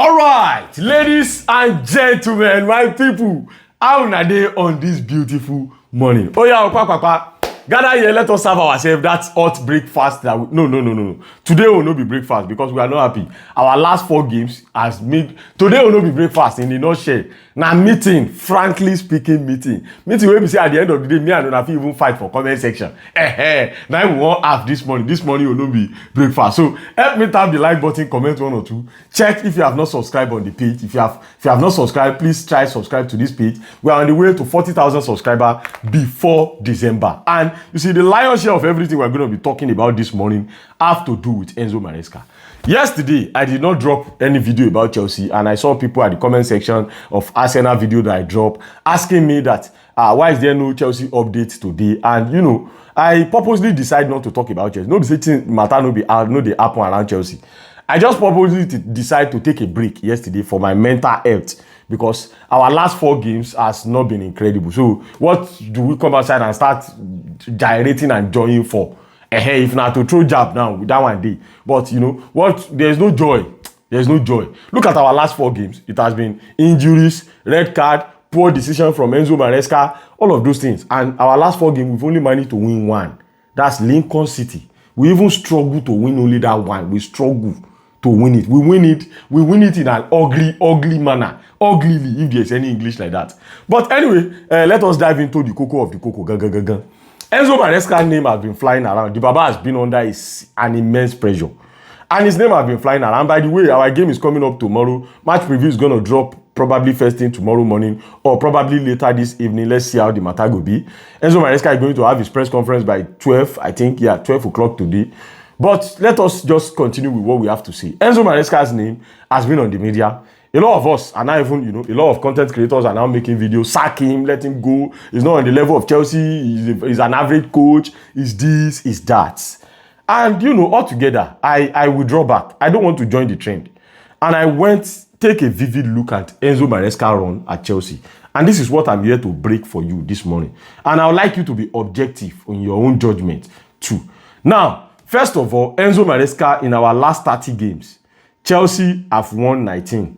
All right, ladies and gentlemen, my people, how are they on this beautiful morning? Oh yeah, papa. Gather here, let us serve ourselves that hot breakfast. No. Today will not be breakfast because we are not happy. Our last 4 games has made. Today will not be breakfast in the nutshell. Now meeting, frankly speaking, meeting where we say at the end of the day, me and Onafi even fight for comment section. Now we won't have this morning. This morning will not be breakfast. So help me tap the like button, comment 1 or 2. Check if you have not subscribed on the page. If you have not subscribed, please try subscribe to this page. We are on the way to 40,000 subscribers before December. And you see, the lion's share of everything we're going to be talking about this morning have to do with Enzo Maresca. Yesterday, I did not drop any video about Chelsea, and I saw people at the comment section of Arsenal video that I dropped asking me that why is there no Chelsea update today? And you know, I purposely decided not to talk about Chelsea. No be saying matter no dey happen around Chelsea. I just purposely decide to take a break yesterday for my mental health because our last 4 games has not been incredible. So what do we come outside and start gyrating and joying for? If not to throw jab now, that one day. But you know what? There's no joy. There's no joy. Look at our last 4 games. It has been injuries, red card, poor decision from Enzo Maresca, all of those things. And our last 4 games, we've only managed to win 1. That's Lincoln City. We even struggle to win only that 1. We struggle to win it. We win it in an ugly manner. Uglily, if there's any English like that. But anyway, let us dive into the cocoa of the cocoa. Enzo Maresca's name has been flying around. The Baba has been under an immense pressure. And his name has been flying around. By the way, our game is coming up tomorrow. Match preview is going to drop probably first thing tomorrow morning or probably later this evening. Let's see how the matter will be. Enzo Maresca is going to have his press conference by 12, I think. Yeah, 12 o'clock today. But let us just continue with what we have to say. Enzo Maresca's name has been on the media. A lot of us, and now even, a lot of content creators are now making videos, sack him, let him go. He's not on the level of Chelsea. He's an average coach. He's this, he's that. And, altogether, I withdraw back. I don't want to join the trend. And I take a vivid look at Enzo Maresca run at Chelsea. And this is what I'm here to break for you this morning. And I would like you to be objective in your own judgment too. Now, first of all, Enzo Maresca, in our last 30 games, Chelsea have won 19.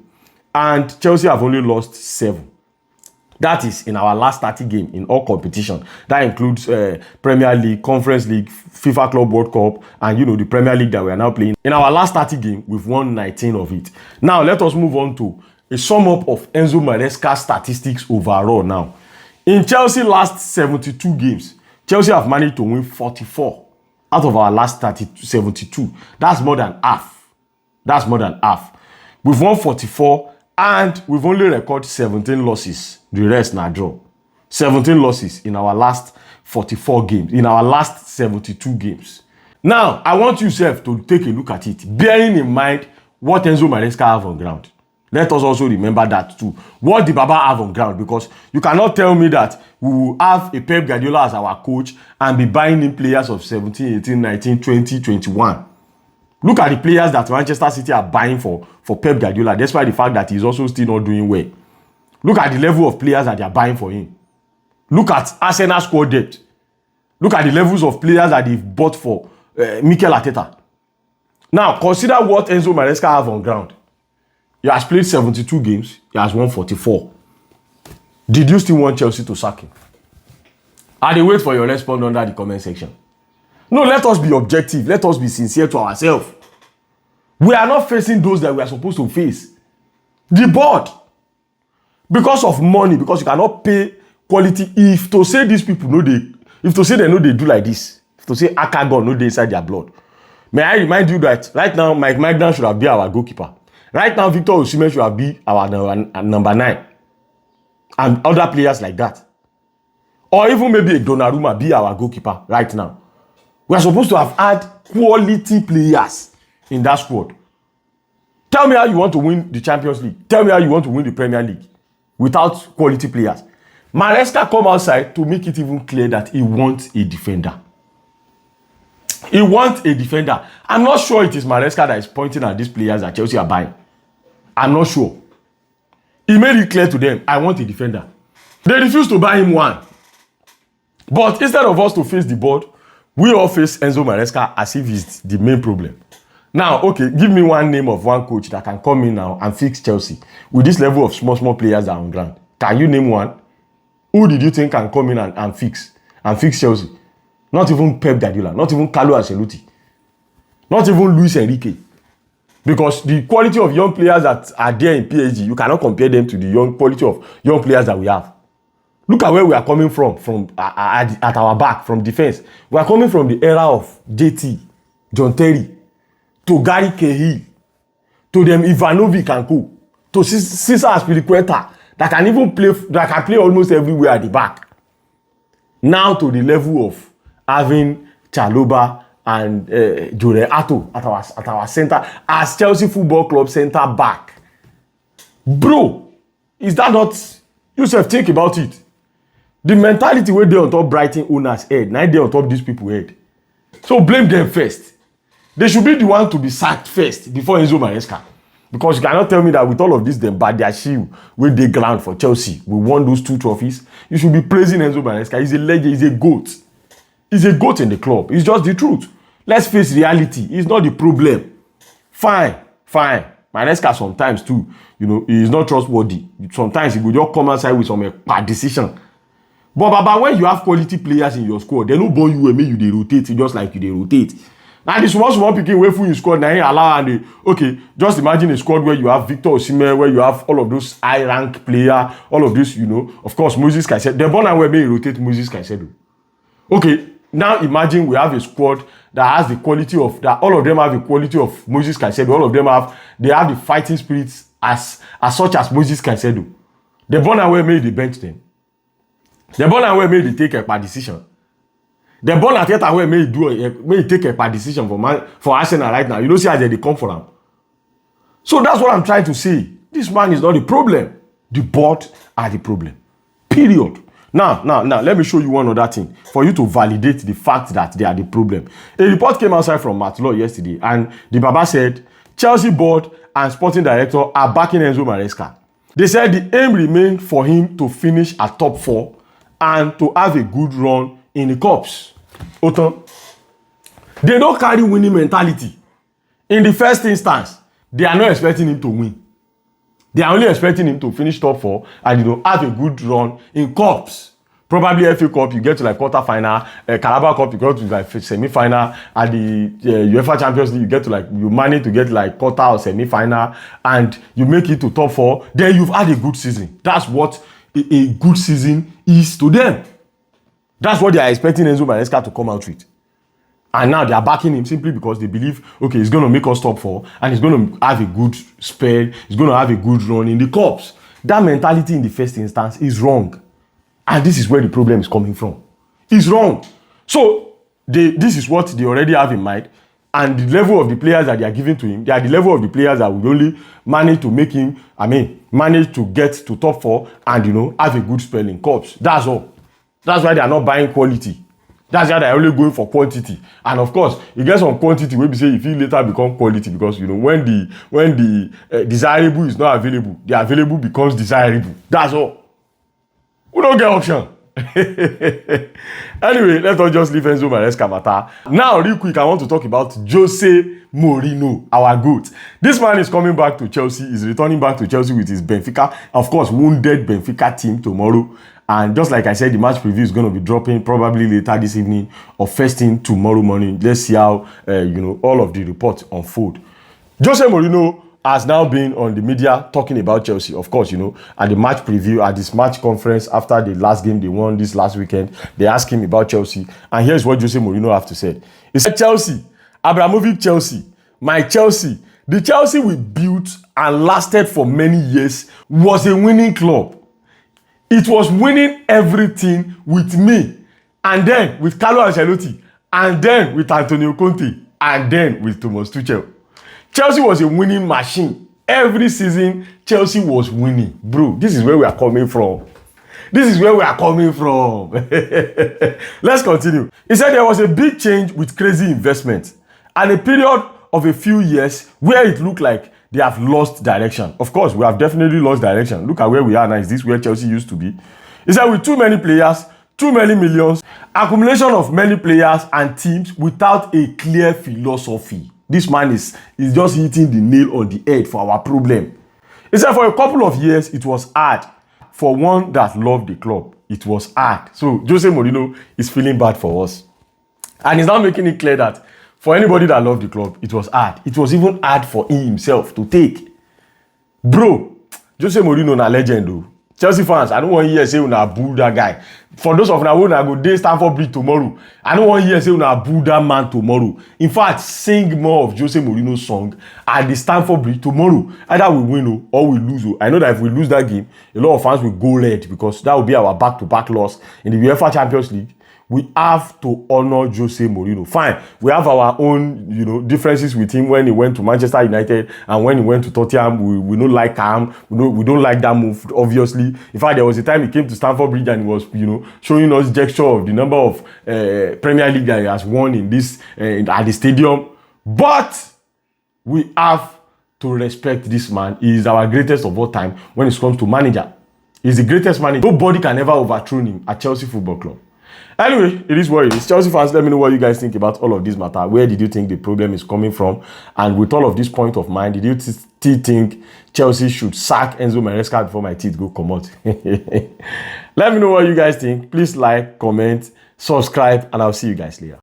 And Chelsea have only lost 7. That is in our last 30 games in all competition. That includes Premier League, Conference League, FIFA Club World Cup, and the Premier League that we are now playing. In our last 30 games, we've won 19 of it. Now, let us move on to a sum up of Enzo Maresca's statistics overall now. In Chelsea's last 72 games, Chelsea have managed to win 44 out of our last 72. That's more than half. We've won 44. And we've only recorded 17 losses. The rest now draw. 17 losses in our last 44 games. In our last 72 games. Now, I want yourself to take a look at it. Bearing in mind what Enzo Maresca have on ground. Let us also remember that too. What the Baba have on ground. Because you cannot tell me that we will have a Pep Guardiola as our coach and be buying in players of 17, 18, 19, 20, 21. Look at the players that Manchester City are buying for Pep Guardiola, despite the fact that he's also still not doing well. Look at the level of players that they are buying for him. Look at Arsenal's squad depth. Look at the levels of players that they've bought for Mikel Arteta. Now, consider what Enzo Maresca have on ground. He has played 72 games. He has won 44. Did you still want Chelsea to sack him? I wait for your response under the comment section. No, let us be objective. Let us be sincere to ourselves. We are not facing those that we are supposed to face. The board. Because of money, because you cannot pay quality. If to say these people know if to say they know they do like this, if to say Akagon know they inside their blood. May I remind you that right now, Mike Magnan should have been our goalkeeper. Right now, Victor Osimhen should have been our number 9. And other players like that. Or even maybe a Donnarumma be our goalkeeper right now. We are supposed to have had quality players in that squad. Tell me how you want to win the Champions League. Tell me how you want to win the Premier League without quality players. Maresca come outside to make it even clear that he wants a defender. He wants a defender. I'm not sure it is Maresca that is pointing at these players that Chelsea are buying. I'm not sure. He made it clear to them, I want a defender. They refused to buy him 1. But instead of us to face the board, we all face Enzo Maresca as if he's the main problem. Now, okay, give me one name of one coach that can come in now and fix Chelsea with this level of small players that are on ground. Can you name one? Who did you think can come in and fix Chelsea? Not even Pep Guardiola, not even Carlo Ancelotti, not even Luis Enrique. Because the quality of young players that are there in PSG, you cannot compare them to the quality of young players that we have. Look at where we are coming from at our back, from defense. We are coming from the era of JT, John Terry, to Gary Cahill, to them Ivanovic and co, to Cesar Azpilicueta, that can even play almost everywhere at the back. Now to the level of having Chalobah and Jure Ato at our center as Chelsea Football Club center back. Bro, is that not? Yourself think about it. The mentality where they on top Brighton owners' head, now they on top these people head. So blame them first. They should be the one to be sacked first before Enzo Maresca. Because you cannot tell me that with all of this, them bad their shield where they ground for Chelsea. We won those 2 trophies. You should be praising Enzo Maresca. He's a legend. He's a goat. He's a goat in the club. It's just the truth. Let's face reality. It's not the problem. Fine. Maresca sometimes too, he is not trustworthy. Sometimes he will just come outside with some bad decision. But when you have quality players in your squad, they don't born you and make you they rotate just like you they rotate. Now the small picking way for your squad, now allow and okay, just imagine a squad where you have Victor Osimhen, where you have all of those high rank player, all of this, of course, Moses Caicedo. The born and where may rotate Moses Caicedo. Okay, now imagine we have a squad that has the quality of that. All of them have the quality of Moses Caicedo. All of them have the fighting spirits as such as Moses Caicedo. The born and where made the bench them. The born and where made the take a bad decision. The ball at that way may take a bad decision for Arsenal right now. You don't see how they come for them. So that's what I'm trying to say. This man is not the problem. The board are the problem. Period. Now, let me show you one other thing for you to validate the fact that they are the problem. A report came outside from Matt Law yesterday, and the Baba said Chelsea board and sporting director are backing Enzo Maresca. They said the aim remained for him to finish at top 4 and to have a good run in the cups. They don't carry winning mentality. In the first instance, they are not expecting him to win. They are only expecting him to finish top 4 and have a good run in cups. Probably FA Cup, you get to like quarter final. Carabao Cup, you go to like semi-final. At the UEFA Champions League, you manage to get like quarter or semi-final, and you make it to top 4. Then you've had a good season. That's what a good season is to them. That's what they are expecting Enzo Maresca to come out with. And now they are backing him simply because they believe, okay, he's going to make us top 4 and he's going to have a good spell. He's going to have a good run in the cups. That mentality in the first instance is wrong. And this is where the problem is coming from. It's wrong. So this is what they already have in mind. And the level of the players that they are giving to him, they are the level of the players that will only manage to make him, manage to get to top 4 and, have a good spell in cups. That's all. That's why they are not buying quality. That's why they are only going for quantity. And of course, you get some quantity where we say if you later become quality, because when the desirable is not available, the available becomes desirable. That's all. We don't get option. Anyway, let us just leave Enzo Maresca matter. Now, real quick, I want to talk about Jose Mourinho, our GOAT. This man is coming back to Chelsea. He's returning back to Chelsea with his Benfica, of course, wounded Benfica team tomorrow. And just like I said, the match preview is going to be dropping probably later this evening or first thing tomorrow morning. Let's see how, all of the reports unfold. Jose Mourinho has now been on the media talking about Chelsea. Of course, at the match preview, at this match conference after the last game they won this last weekend, they asked him about Chelsea. And here's what Jose Mourinho have to say. He said, Chelsea, Abramovich Chelsea, my Chelsea, the Chelsea we built and lasted for many years was a winning club. It was winning everything with me, and then with Carlo Ancelotti, and then with Antonio Conte, and then with Thomas Tuchel. Chelsea was a winning machine. Every season, Chelsea was winning. Bro, this is where we are coming from. This is where we are coming from. Let's continue. He said there was a big change with crazy investment and a period of a few years where it looked like they have lost direction. Of course, we have definitely lost direction. Look at where we are now. Is this where Chelsea used to be? He said with too many players, too many millions, accumulation of many players and teams without a clear philosophy. This man is just hitting the nail on the head for our problem. He said for a couple of years, it was hard. For one that loved the club, it was hard. So Jose Mourinho is feeling bad for us. And he's now making it clear that for anybody that loved the club, it was hard. It was even hard for him himself to take. Bro, Jose Mourinho na legend though. Chelsea fans, I don't want to hear say una boo that guy. For those of una who na go dey Stamford Bridge tomorrow, I don't want to hear say una boo that man tomorrow. In fact, sing more of Jose Mourinho's song at the Stamford Bridge tomorrow. Either we win or we lose. I know that if we lose that game, a lot of fans will go red because that will be our back-to-back loss in the UEFA Champions League. We have to honor Jose Mourinho. Fine, we have our own, differences with him when he went to Manchester United and when he went to Tottenham. We don't like him. We don't like that move, obviously. In fact, there was a time he came to Stamford Bridge and he was, showing us gesture of the number of Premier League that he has won in this at the stadium. But we have to respect this man. He is our greatest of all time when it comes to manager. He's the greatest manager. Nobody can ever overthrow him at Chelsea Football Club. Anyway, it is what it is. Chelsea fans, let me know what you guys think about all of this matter. Where did you think the problem is coming from? And with all of this point of mind, did you still think Chelsea should sack Enzo Maresca before my teeth go come out? Let me know what you guys think. Please like, comment, subscribe, and I'll see you guys later.